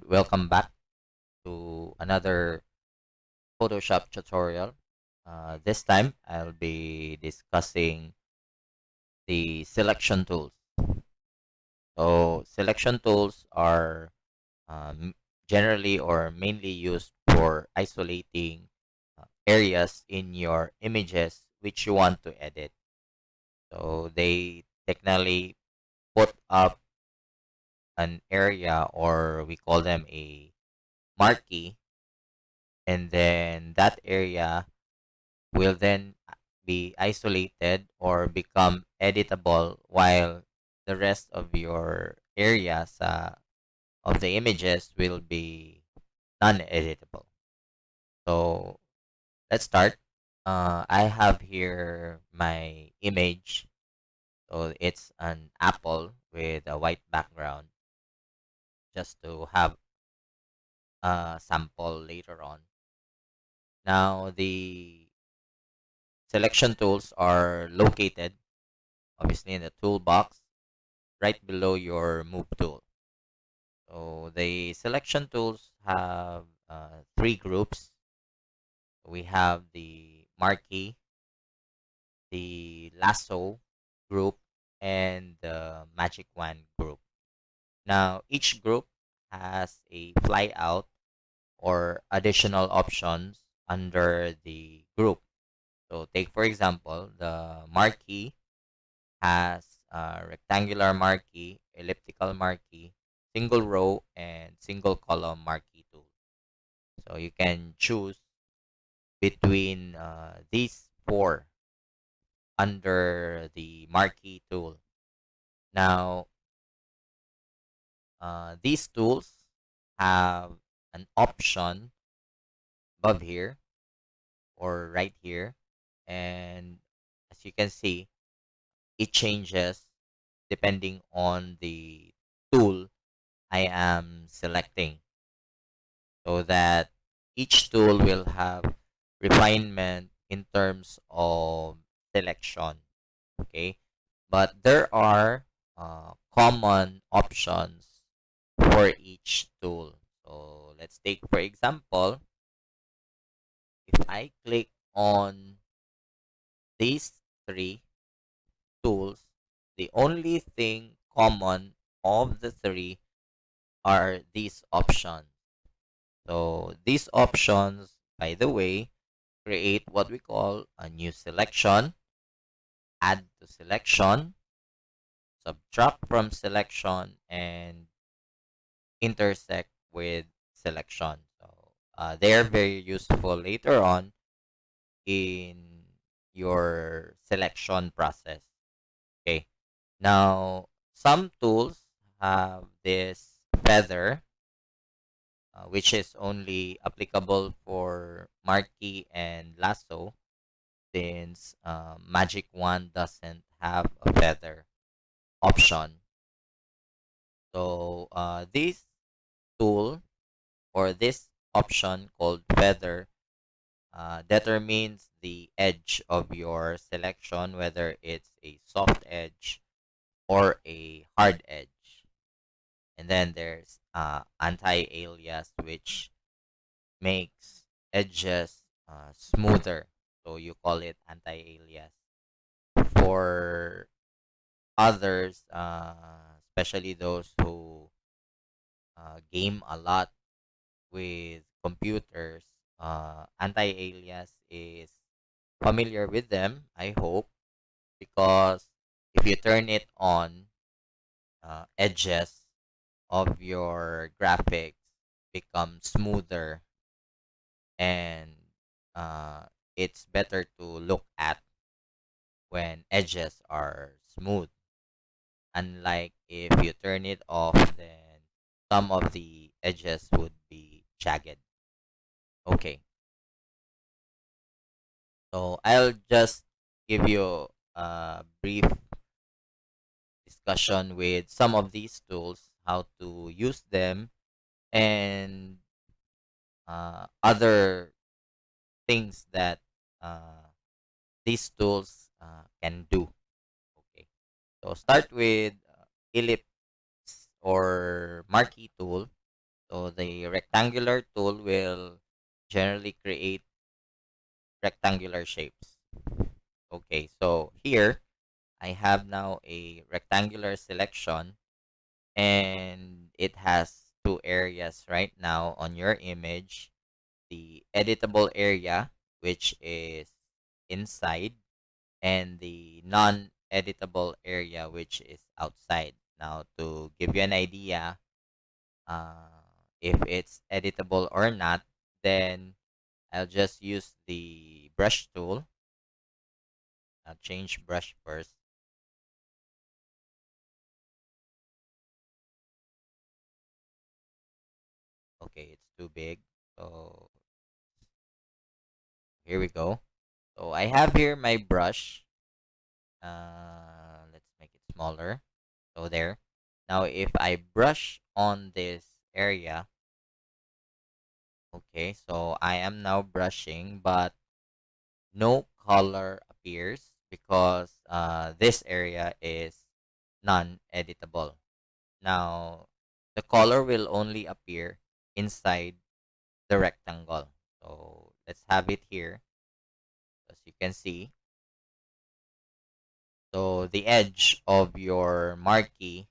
welcome back to another Photoshop tutorial. This time I'll be discussing the selection tools. So selection tools are um, generally or mainly used for isolating areas in your images which you want to edit. So they technically put up an area, or we call them a marquee, and then that area will then be isolated or become editable, while the rest of your areas of the images will be non-editable. So let's start. I have here my image. So it's an apple with a white background, just to have a sample later on. Now the selection tools are located obviously in the toolbox right below your move tool. So the selection tools have three groups. We have the marquee, the lasso group, and the magic wand group. Now each group has a flyout or additional options under the group. So take for example the marquee has rectangular marquee, elliptical marquee, single row, and single column marquee tool. So you can choose between these four under the marquee tool. Now, these tools have an option above here or right here. And as you can see, it changes depending on the tool I am selecting, so that each tool will have refinement in terms of selection. Okay, but there are common options for each tool. So let's take for example, if I click on these three tools, the only thing common of the three are these options. So these options, by the way, create what we call a new selection, add to selection, subtract from selection, and intersect with selection. So they're very useful later on in your selection process. Okay. Now, some tools have this feather, which is only applicable for marquee and lasso, since magic wand doesn't have a feather option. So this tool, or this option called feather, determines the edge of your selection, whether it's a soft edge or a hard edge. And then there's anti-alias, which makes edges smoother. So you call it anti-alias. For others, especially those who game a lot with computers, anti-alias is familiar with them, I hope, because if you turn it on, edges of your graphics become smoother, and uh, it's better to look at when edges are smooth. Unlike if you turn it off, then some of the edges would be jagged. Okay, so I'll just give you a brief discussion with some of these tools, how to use them, and other things that uh, these tools can do. Okay, so start with ellipse or marquee tool. So the rectangular tool will generally create rectangular shapes. Okay, so here I have now a rectangular selection, and it has two areas right now on your image: the editable area, which is inside, and the non-editable area, which is outside. Now, to give you an idea, if it's editable or not, then I'll just use the brush tool. I'll change brush first. Okay, it's too big. So here we go. So I have here my brush. Let's make it smaller. So there. Now if I brush on this area, okay, so I am now brushing, but no color appears because this area is non-editable. Now the color will only appear inside the rectangle. So let's have it here. As you can see, so the edge of your marquee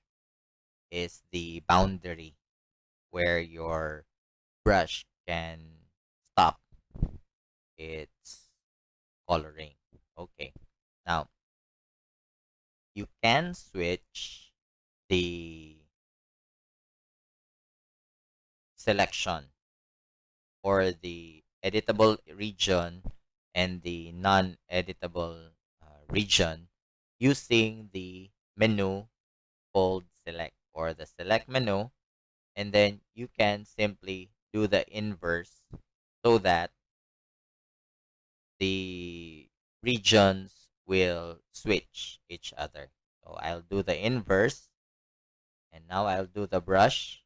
is the boundary where your brush can stop its coloring. Okay. Now you can switch the selection or the editable region and the non-editable region using the menu called select, or the select menu, and then you can simply do the inverse so that the regions will switch each other. So I'll do the inverse, and now I'll do the brush,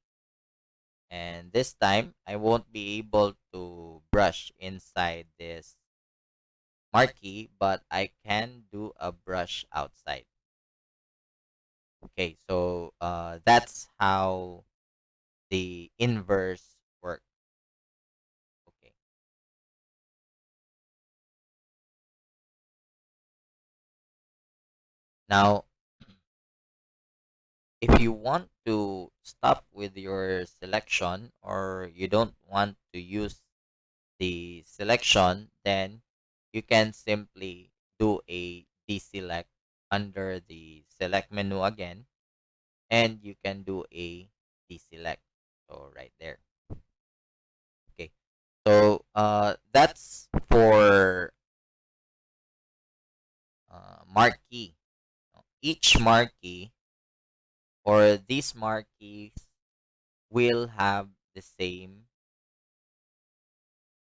and this time I won't be able to brush inside this marquee, but I can do a brush outside. Okay, so that's how the inverse works. Okay. Now, if you want to stop with your selection, or you don't want to use the selection, then you can simply do a deselect under the select menu again, and you can do a deselect. So right there. Okay. So that's for marquee. Each marquee, or these marquees, will have the same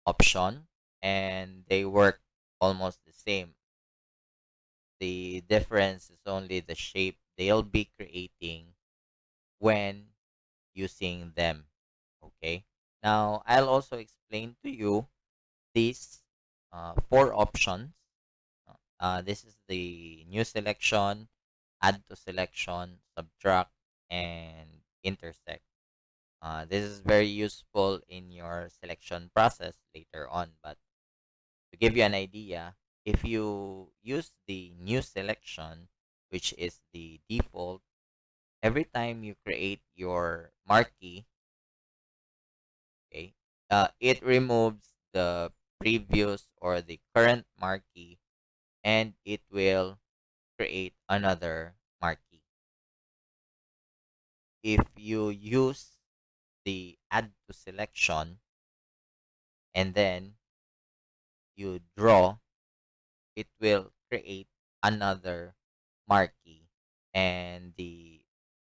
option, and they work almost the same. The difference is only the shape they'll be creating when using them. Okay. Now I'll also explain to you these four options. This is the new selection, add to selection, subtract, and intersect. This is very useful in your selection process later on. But to give you an idea, if you use the new selection, which is the default, every time you create your marquee, okay, it removes the previous or the current marquee, and it will create another marquee. If you use the add to selection and then you draw, it will create another marquee, and the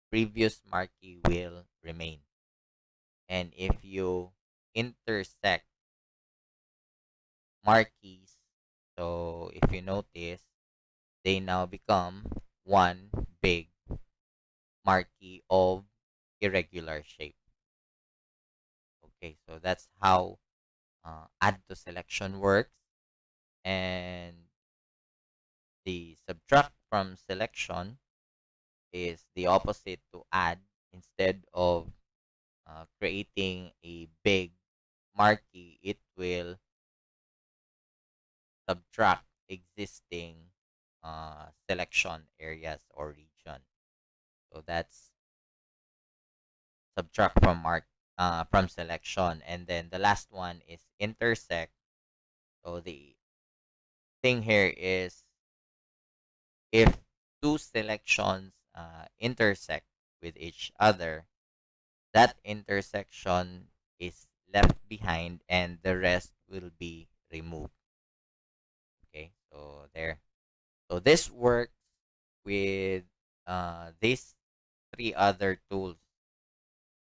previous marquee will remain. And if you intersect marquees, so if you notice, they now become one big marquee of irregular shape. Okay, so that's how add to selection works. And the subtract from selection is the opposite to add. Instead of creating a big marquee, it will subtract existing selection areas or region. So that's subtract from from selection. And then the last one is intersect. So the thing here is if two selections intersect with each other, that intersection is left behind and the rest will be removed. Okay, so there. So this works with these three other tools.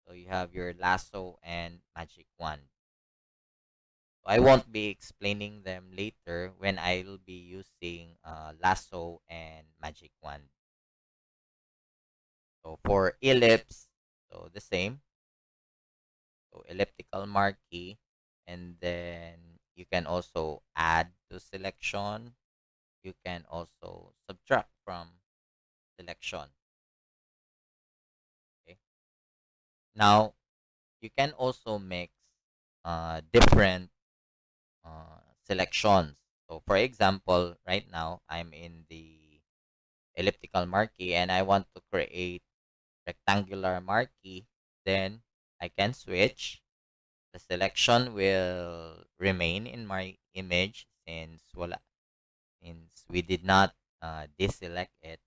So you have your lasso and magic wand. So I won't be explaining them later when I'll be using lasso and magic wand. So for ellipse, so the same. So elliptical marquee, and then you can also add to selection. You can also subtract from selection. Okay. Now you can also mix different selections. So for example, right now I'm in the elliptical marquee and I want to create rectangular marquee, then I can switch. The selection will remain in my image since we did not deselect it.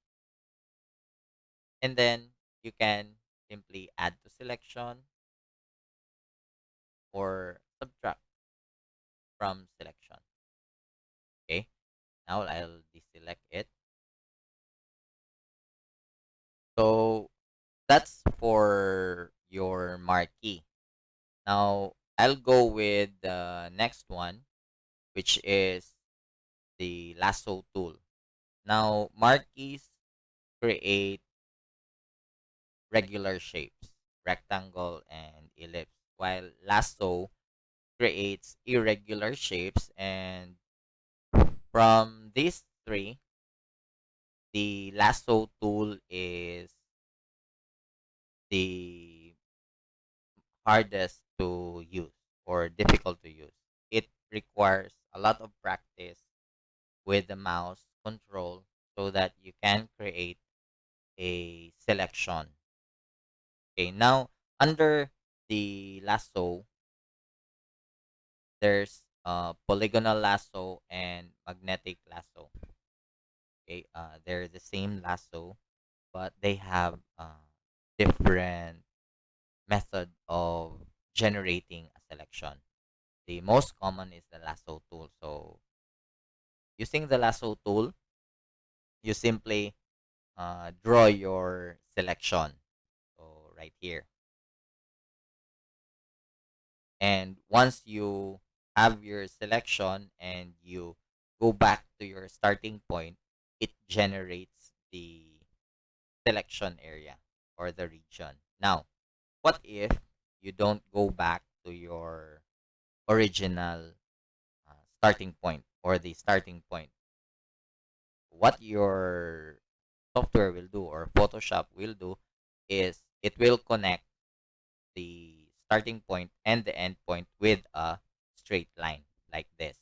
And then you can simply add to selection or subtract from selection. Okay, now I'll deselect it. So that's for your marquee. Now I'll go with the next one, which is the lasso tool. Now marquees create regular shapes, rectangle and ellipse, while lasso creates irregular shapes. And from these three, the lasso tool is the hardest to use or difficult to use. It requires a lot of practice with the mouse control so that you can create a selection. Okay, now under the lasso, there's polygonal lasso and magnetic lasso. Okay, they're the same lasso, but they have different method of generating a selection. The most common is the lasso tool. So using the lasso tool, you simply draw your selection. So right here. And once you have your selection and you go back to your starting point, it generates the selection area or the region. Now, what if you don't go back to your original starting point or the starting point? What your software will do or Photoshop will do is it will connect the starting point and the end point with a straight line like this.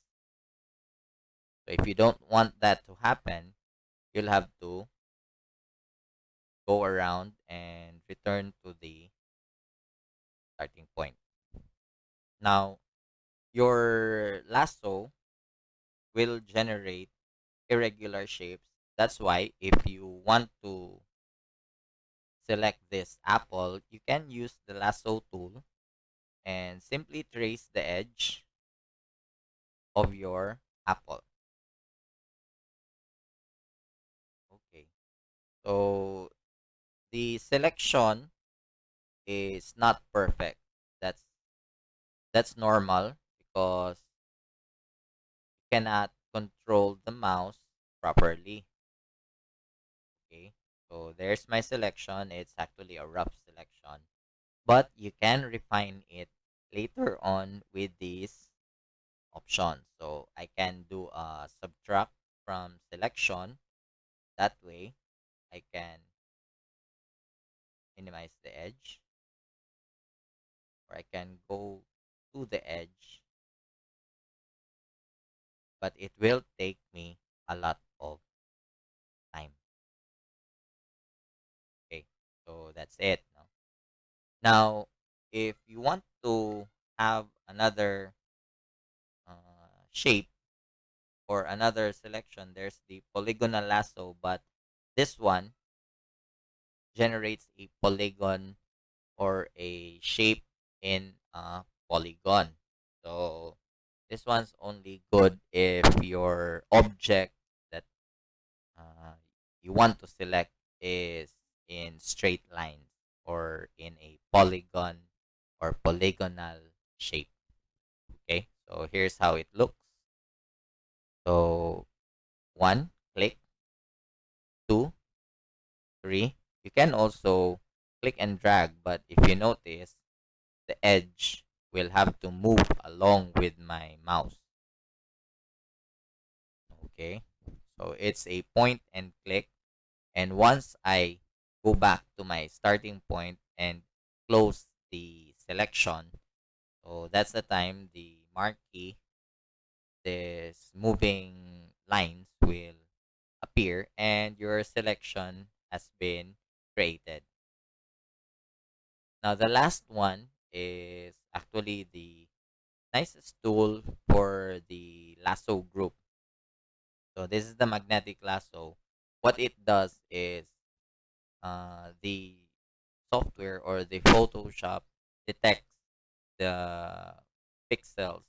So if you don't want that to happen, you'll have to go around and return to the starting point. Now, your lasso will generate irregular shapes. That's why if you want to select this apple, you can use the lasso tool and simply trace the edge of your apple. Okay. So the selection is not perfect. That's that's normal because you cannot control the mouse properly. Okay. So there's my selection. It's actually a rough selection, but you can refine it later on with these options. So I can do a subtract from selection. That way I can minimize the edge. or I can go to the edge, but it will take me a lot of time. Okay, so that's it. No? Now, if you want to have another shape or another selection, there's the polygonal lasso, but this one generates a polygon or a shape in a polygon. So this one's only good if your object that uh, you want to select is in straight lines or in a polygon or polygonal shape. Okay, so here's how it looks. So one, click, two, three. You can also click and drag, but if you notice, the edge will have to move along with my mouse. Okay, so it's a point and click. And once I go back to my starting point and close the selection, so that's the time the marquee, this moving lines will appear and your selection has been created. Now the last one is actually the nicest tool for the lasso group. So this is the magnetic lasso. What it does is the software or the Photoshop detects the pixels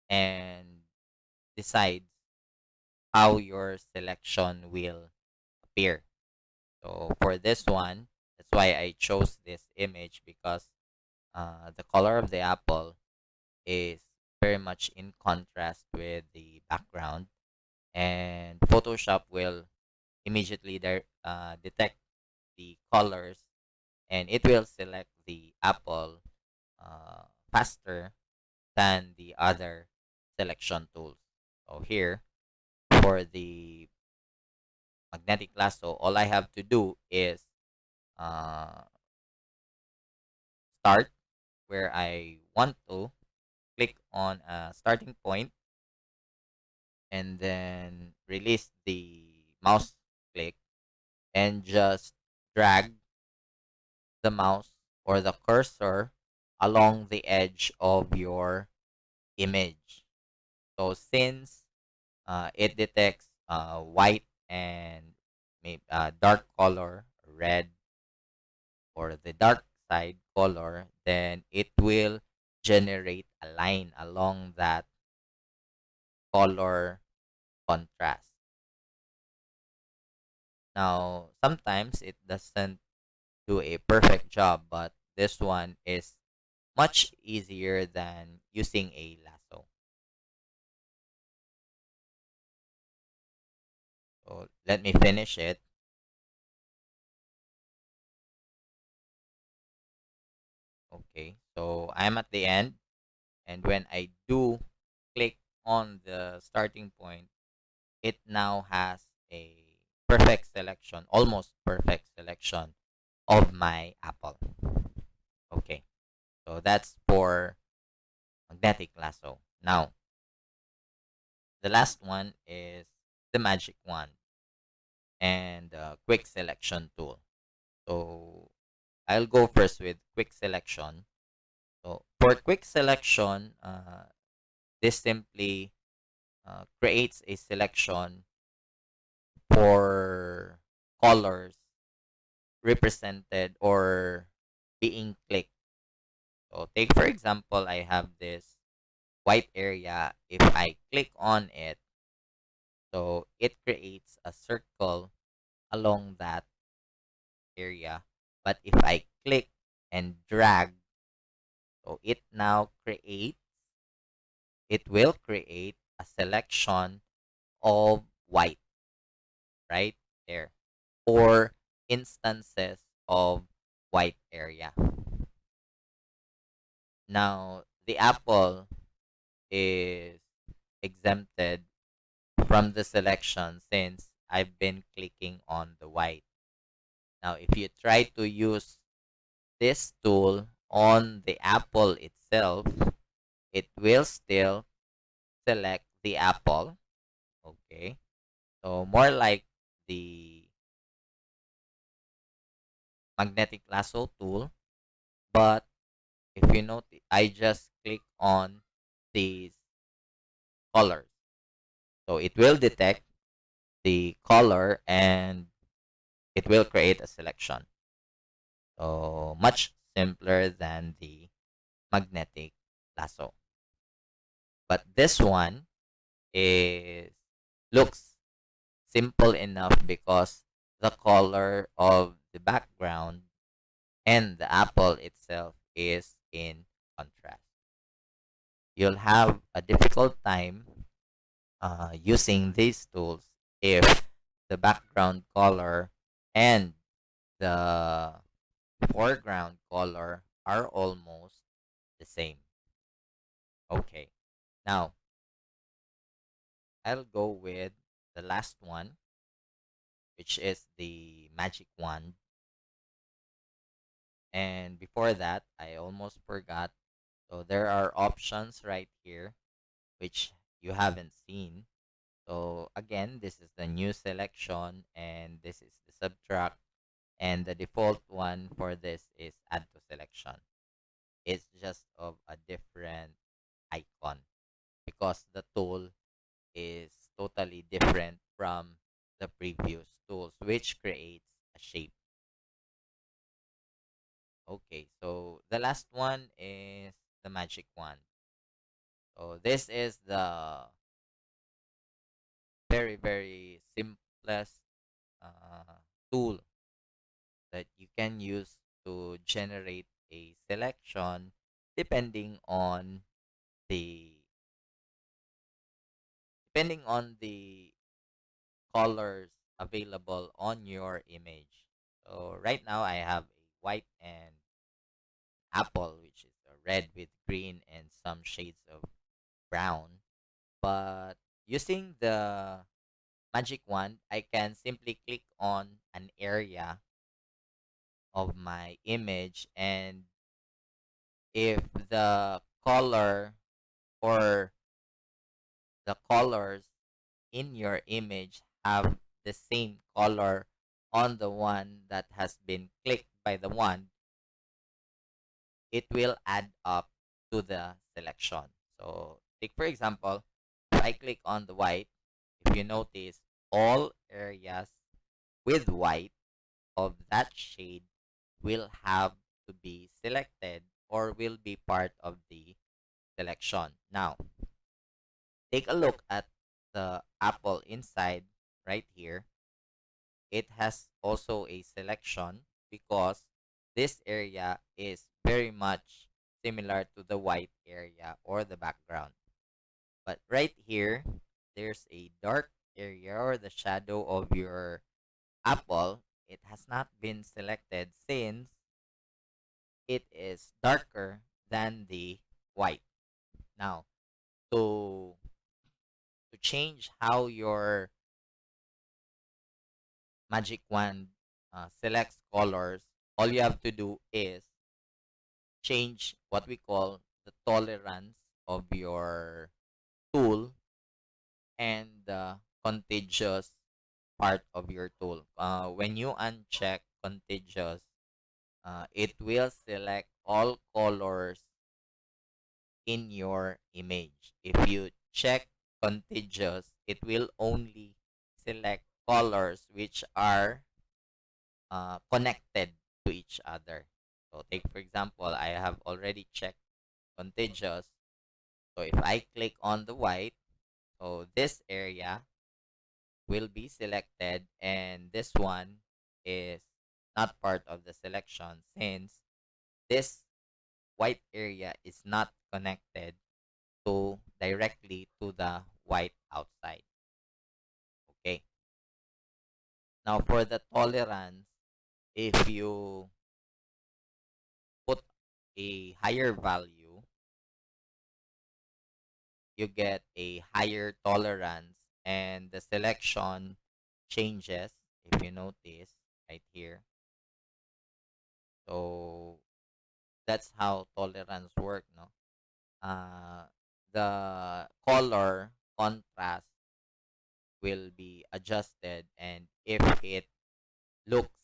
and decides how your selection will appear. So for this one, that's why I chose this image because the color of the apple is very much in contrast with the background, and Photoshop will immediately detect the colors and it will select the apple faster than the other selection tools. So here for the magnetic lasso, all I have to do is uh, start where I want to, click on a starting point, and then release the mouse click and just drag the mouse or the cursor along the edge of your image. So since it detects white and dark color, red, or the dark side color, then it will generate a line along that color contrast. Now, sometimes it doesn't do a perfect job, but this one is much easier than using a lasso. So let me finish it. Okay, so I'm at the end, and when I do click on the starting point, it now has a perfect selection, almost perfect selection of my apple. Okay, so that's for magnetic lasso. Now, the last one is the magic wand and the quick selection tool. So I'll go first with quick selection. So for quick selection, this simply creates a selection for colors represented or being clicked. So take for example, I have this white area. If I click on it, so it creates a circle along that area. But if I click and drag, so it will create a selection of white right there or instances of white area. Now, the apple is exempted from the selection since I've been clicking on the white. Now, if you try to use this tool on the apple itself, it will still select the apple. Okay. So more like the magnetic lasso tool. But if you notice, I just click on these colors. So it will detect the color and it will create a selection. So much simpler than the magnetic lasso. But this one is looks simple enough because the color of the background and the apple itself is in contrast. You'll have a difficult time using these tools if the background color and the foreground color are almost the same. Okay, now I'll go with the last one, which is the magic wand. And before that, I almost forgot. So there are options right here, which you haven't seen. So again, this is the new selection and this is the subtract. And the default one for this is add to selection. It's just of a different icon because the tool is totally different from the previous tools, which creates a shape. Okay, so the last one is the magic wand. So this is the very, very simplest uh, tool that you can use to generate a selection depending on the the colors available on your image. So right now I have a white and apple, which is a red with green and some shades of brown. But using the magic wand, I can simply click on an area of my image, and if the color or the colors in your image have the same color on the one that has been clicked by the wand, it will add up to the selection. So, take for example, if I click on the white, if you notice, all areas with white of that shade will have to be selected or will be part of the selection. Now, take a look at the apple inside right here. It has also a selection because this area is very much similar to the white area or the background. But right here, there's a dark area or the shadow of your apple. It has not been selected since it is darker than the white. Now, to change how your magic wand selects colors, all you have to do is change what we call the tolerance of your tool and the contagious part of your tool. When you uncheck contagious, it will select all colors in your image. If you check contagious, it will only select colors which are connected to each other. So take for example, I have already checked contagious. So if I click on the white, so this area will be selected and this one is not part of the selection since this white area is not connected to directly to the white outside. Okay. Now for the tolerance, if you put a higher value, you get a higher tolerance and the selection changes if you notice right here. So That's how tolerance work, no? Uh, the color contrast will be adjusted, and if it looks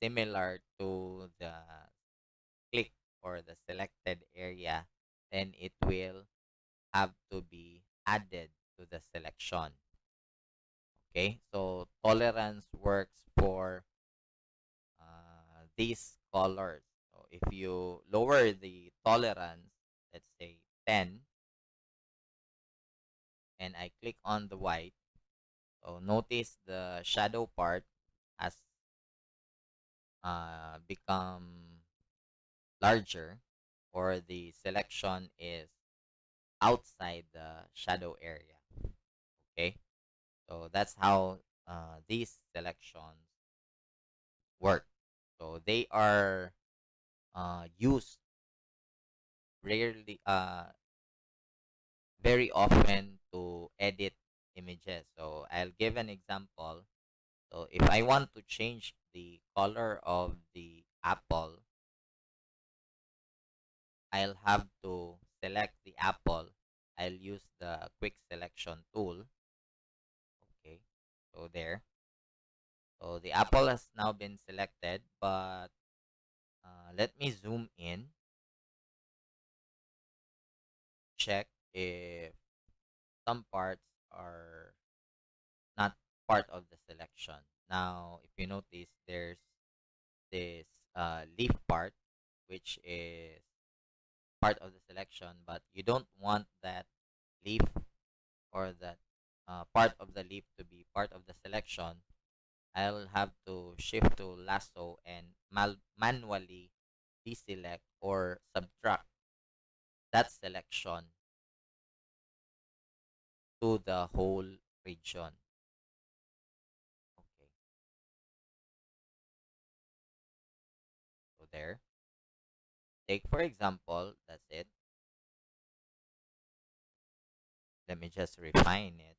similar to the click or the selected area, then it will have to be added to the selection. Okay, so tolerance works for these colors. So if you lower the tolerance, let's say 10, and I click on the white, so notice the shadow part has become larger, or the selection is outside the shadow area. Okay, so that's how these selections work. So they are used rarely, very often to edit images. So I'll give an example. So if I want to change the color of the apple, I'll have to select the apple. I'll use the quick selection tool. Okay, so there. So the apple has now been selected, but let me zoom in, check if some parts are not part of the selection. Now, if you notice, there's this leaf part, which is part of the selection, but you don't want that leaf or that part of the leaf to be part of the selection. I'll have to shift to lasso and manually deselect or subtract that selection to the whole region. Okay, so there. Take for example, that's it. Let me just refine it.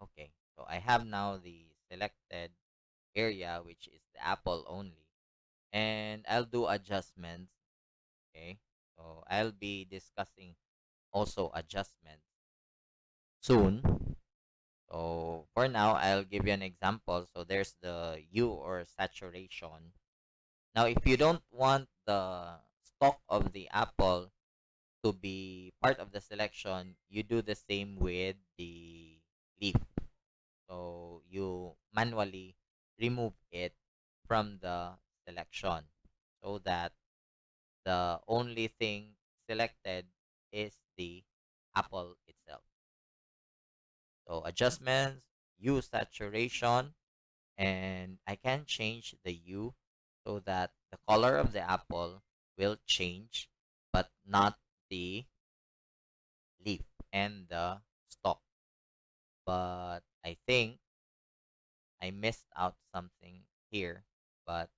Okay, so I have now the selected area, which is the apple only, and I'll do adjustments. Okay, so I'll be discussing also adjustments soon. So for now, I'll give you an example. So there's the hue or saturation. Now, if you don't want the stalk of the apple to be part of the selection, you do the same with the leaf. So you manually remove it from the selection so that the only thing selected is the apple itself. So adjustments, hue saturation, and I can change the hue so that the color of the apple will change, but not the leaf and the stalk. But I think I missed out something here. But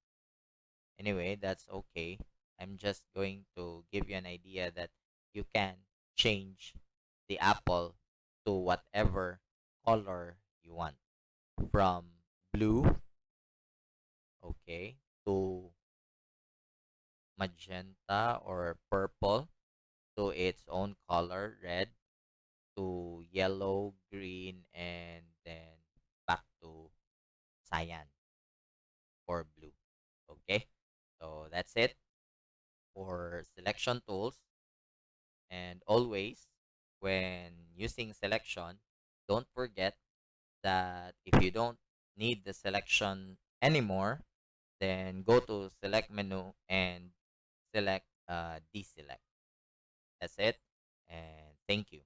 anyway, that's okay. I'm just going to give you an idea that you can change the apple to whatever color you want, from blue, okay, to magenta or purple, to its own color, red, to yellow, green, and then back to cyan or blue. Okay, so that's it for selection tools. And always, when using selection, don't forget that if you don't need the selection anymore, then go to select menu and select deselect. That's it. And thank you.